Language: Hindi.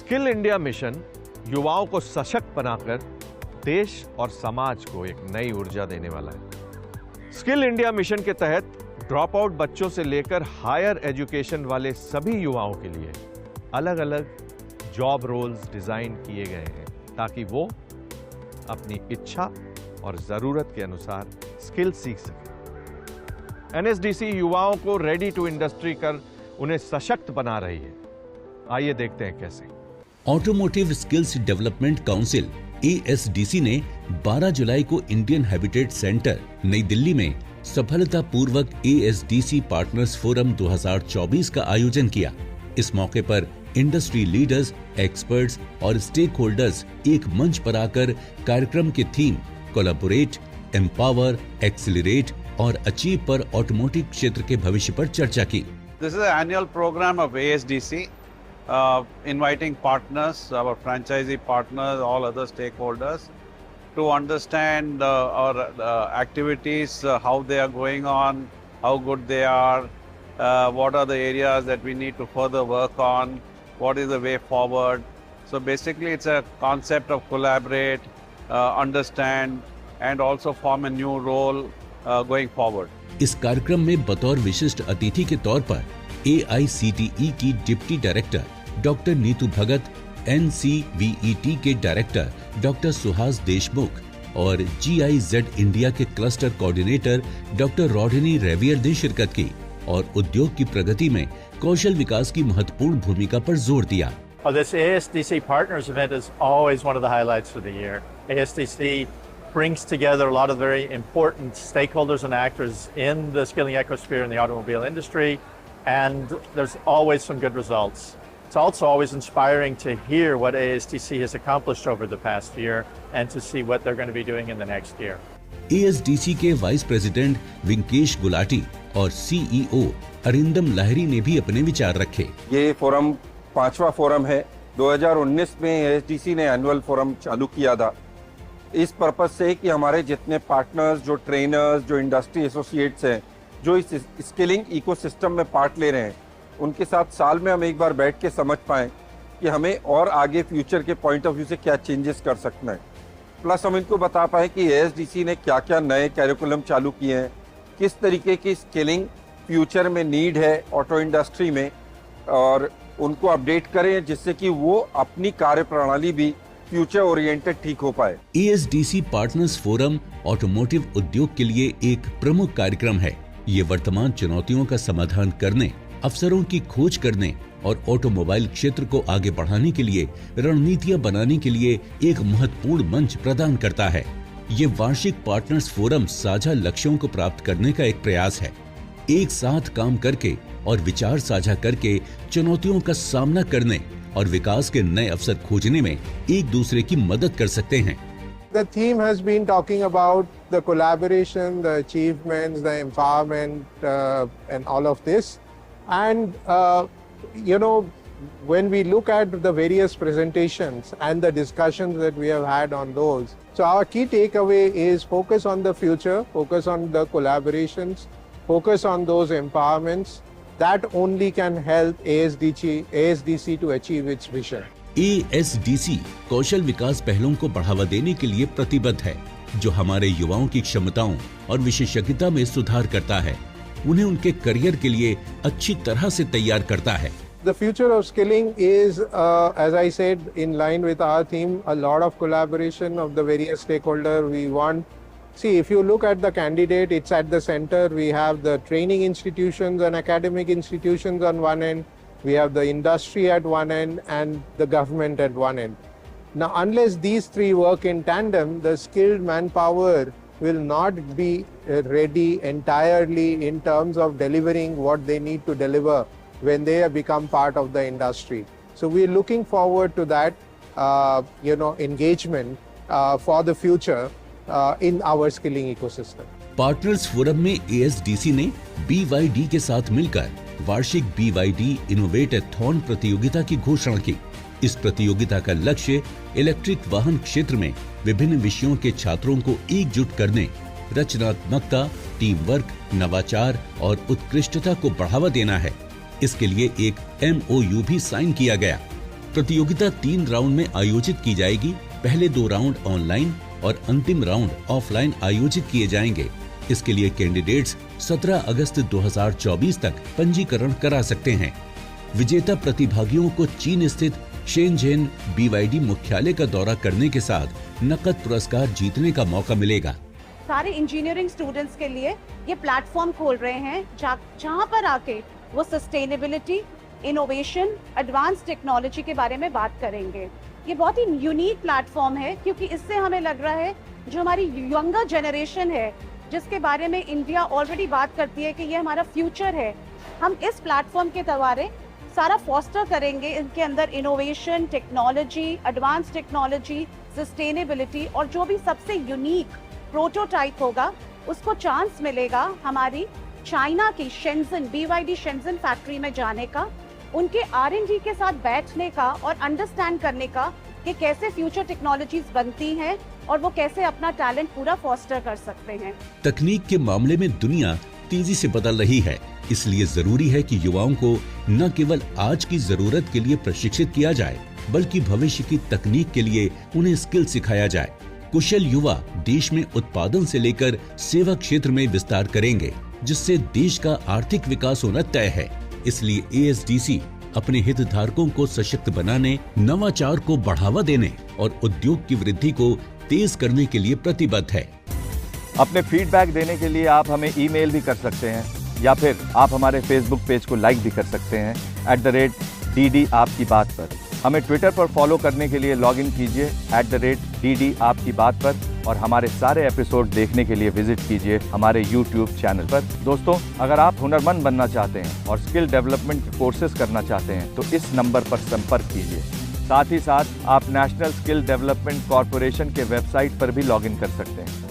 स्किल इंडिया मिशन युवाओं को सशक्त बनाकर देश और समाज को एक नई ऊर्जा देने वाला है। स्किल इंडिया मिशन के तहत ड्रॉप आउट बच्चों से लेकर हायर एजुकेशन वाले सभी युवाओं के लिए अलग अलग जॉब रोल्स डिजाइन किए गए हैं ताकि वो अपनी इच्छा और जरूरत के अनुसार स्किल सीख सकें। एनएसडीसी युवाओं को रेडी टू इंडस्ट्री कर उन्हें सशक्त बना रही है। आइए देखते हैं कैसे। Automotive skills development council ASDC ने 12 जुलाई को इंडियन हैबिटेट सेंटर नई दिल्ली में सफलतापूर्वक ASDC पार्टनर्स फोरम 2024 का आयोजन किया। इस मौके पर इंडस्ट्री लीडर्स, एक्सपर्ट्स और स्टेक होल्डर्स एक मंच पर आकर कार्यक्रम के थीम कोलैबोरेट, एम्पावर, एक्सीलरेट और अचीव पर ऑटोमोटिव क्षेत्र के भविष्य पर चर्चा की। This is an annual program of ASDC, inviting partners, our franchisee partners, all other stakeholders, to understand our activities, how they are going on, how good they are, what are the areas that we need to further work on, what is the way forward. So basically it's a concept of collaborate, understand and also form a new role going forward. इस कार्यक्रम में बतौर विशिष्ट अतिथि के तौर पर AICTE की डिप्टी डायरेक्टर डॉक्टर नीतू भगत, NCVET के डायरेक्टर डॉक्टर सुहास देशमुख और GIZ इंडिया के क्लस्टर कोऑर्डिनेटर डॉक्टर रोहिणी रेवियर ने शिरकत की और उद्योग की प्रगति में कौशल विकास की महत्वपूर्ण भूमिका पर जोर दिया। This ASDC Partners event is always one of the highlights of the year. ASDC brings together a lot of very important stakeholders and actors in the skilling ecosphere in the automobile industry, and there's always some good results. It's also always inspiring to hear what ASDC has accomplished over the past year and to see what they're going to be doing in the next year. ASDC के वाइस प्रेसिडेंट विंकेश गुलाटी और CEO अरिंदम लाहिरी ने भी अपने विचार रखे। ये फोरम 5वां फोरम है। 2019 में ASDC ने एनुअल फोरम चालू किया था इस पर्पज से कि हमारे जितने पार्टनर्स, जो ट्रेनर्स, जो इंडस्ट्री एसोसिएट्स हैं, जो इस स्किलिंग इकोसिस्टम में पार्ट ले रहे हैं, उनके साथ साल में हम एक बार बैठ के समझ पाएं कि हमें और आगे फ्यूचर के पॉइंट ऑफ व्यू से क्या चेंजेस कर सकना है। प्लस हम इनको बता पाएं कि ASDC ने क्या क्या नए कैरिकुलम चालू किए हैं, किस तरीके की स्किलिंग फ्यूचर में नीड है ऑटो इंडस्ट्री में, और उनको अपडेट करें जिससे कि वो अपनी कार्य प्रणाली भी फ्यूचर ओरिएंटेड ठीक हो पाए। ASDC पार्टनर्स फोरम ऑटोमोटिव उद्योग के लिए एक प्रमुख कार्यक्रम है। ये वर्तमान चुनौतियों का समाधान करने, अवसरों की खोज करने और ऑटोमोबाइल क्षेत्र को आगे बढ़ाने के लिए रणनीतियां बनाने के लिए एक महत्वपूर्ण मंच प्रदान करता है। ये वार्षिक पार्टनर्स फोरम साझा लक्ष्यों को प्राप्त करने का एक प्रयास है। एक साथ काम करके और विचार साझा करके चुनौतियों का सामना करने और विकास के नए अवसर खोजने में एक दूसरे की मदद कर सकते हैं। The theme has been talking about the collaboration, the achievements, the empowerment, and all of this. And when we look at the various presentations and the discussions that we have had on those, so our key takeaway is focus on the future, focus on the collaborations, focus on those empowerments. That only can help ASDC to achieve its vision. ASDC कौशल विकास पहलों को बढ़ावा देने के लिए प्रतिबद्ध है, जो हमारे युवाओं की क्षमताओं और विशेषज्ञता में सुधार करता है, उन्हें उनके करियर के लिए अच्छी तरह से तैयार करता है। The future of skilling is, as I said, in line with our theme, a lot of collaboration of the various stakeholders. We want, see, if you look at the candidate, it's at the center. We have the training institutions and academic institutions on one end. We have the industry at one end and the government at one end. Now, unless these three work in tandem, the skilled manpower will not be ready entirely in terms of delivering what they need to deliver when they become part of the industry. So we're looking forward to that, engagement for the future in our skilling ecosystem. Partners forum में ASDC ने BYD के साथ मिलकर वार्षिक BYD इनोवेट-एथॉन प्रतियोगिता की घोषणा की। इस प्रतियोगिता का लक्ष्य इलेक्ट्रिक वाहन क्षेत्र में विभिन्न विषयों के छात्रों को एकजुट करने, रचनात्मकता, टीम वर्क, नवाचार और उत्कृष्टता को बढ़ावा देना है। इसके लिए एक MOU भी साइन किया गया। प्रतियोगिता 3 राउंड में आयोजित की जाएगी। पहले 2 राउंड ऑनलाइन और अंतिम राउंड ऑफलाइन आयोजित किए जाएंगे। इसके लिए कैंडिडेट्स 17 अगस्त 2024 तक पंजीकरण करा सकते हैं। विजेता प्रतिभागियों को चीन स्थित शेनझेन BYD मुख्यालय का दौरा करने के साथ नकद पुरस्कार जीतने का मौका मिलेगा। सारे इंजीनियरिंग स्टूडेंट्स के लिए ये प्लेटफॉर्म खोल रहे हैं जहाँ पर आके वो सस्टेनेबिलिटी, इनोवेशन, एडवांस टेक्नोलॉजी के बारे में बात करेंगे। ये बहुत ही यूनिक प्लेटफॉर्म है क्योंकि इससे हमें लग रहा है जो हमारी यंगर जनरेशन है, जिसके बारे में इंडिया ऑलरेडी बात करती है कि ये हमारा फ्यूचर है, हम इस प्लेटफॉर्म के द्वारा सारा फॉस्टर करेंगे। इनके अंदर innovation, technology, advance technology, sustainability और जो भी सबसे यूनिक प्रोटोटाइप होगा उसको चांस मिलेगा हमारी चाइना की शेंजन BYD शेंजन फैक्ट्री में जाने का, उनके R&D के साथ बैठने का और अंडरस्टैंड करने का कि कैसे फ्यूचर टेक्नोलॉजीज बनती हैं और वो कैसे अपना टैलेंट पूरा फॉस्टर कर सकते हैं। तकनीक के मामले में दुनिया तेजी से बदल रही है, इसलिए जरूरी है कि युवाओं को न केवल आज की जरूरत के लिए प्रशिक्षित किया जाए, बल्कि भविष्य की तकनीक के लिए उन्हें स्किल सिखाया जाए। कुशल युवा देश में उत्पादन से लेकर सेवा क्षेत्र में विस्तार करेंगे, जिससे देश का आर्थिक विकास होना तय है। इसलिए ASDC अपने हितधारकों को सशक्त बनाने, नवाचार को बढ़ावा देने और उद्योग की वृद्धि को तेज करने के लिए प्रतिबद्ध है। अपने फीडबैक देने के लिए आप हमें ईमेल भी कर सकते हैं या फिर आप हमारे फेसबुक पेज को लाइक भी कर सकते हैं @DD आपकी बात पर। हमें ट्विटर पर फॉलो करने के लिए लॉगिन कीजिए @DD आपकी बात पर और हमारे सारे एपिसोड देखने के लिए विजिट कीजिए हमारे YouTube चैनल पर। दोस्तों, अगर आप हुनरमंद बनना चाहते हैं और स्किल डेवलपमेंट कोर्सेज करना चाहते हैं तो इस नंबर पर संपर्क कीजिए। साथ ही साथ आप नेशनल स्किल डेवलपमेंट कॉरपोरेशन के वेबसाइट पर भी लॉगिन कर सकते हैं।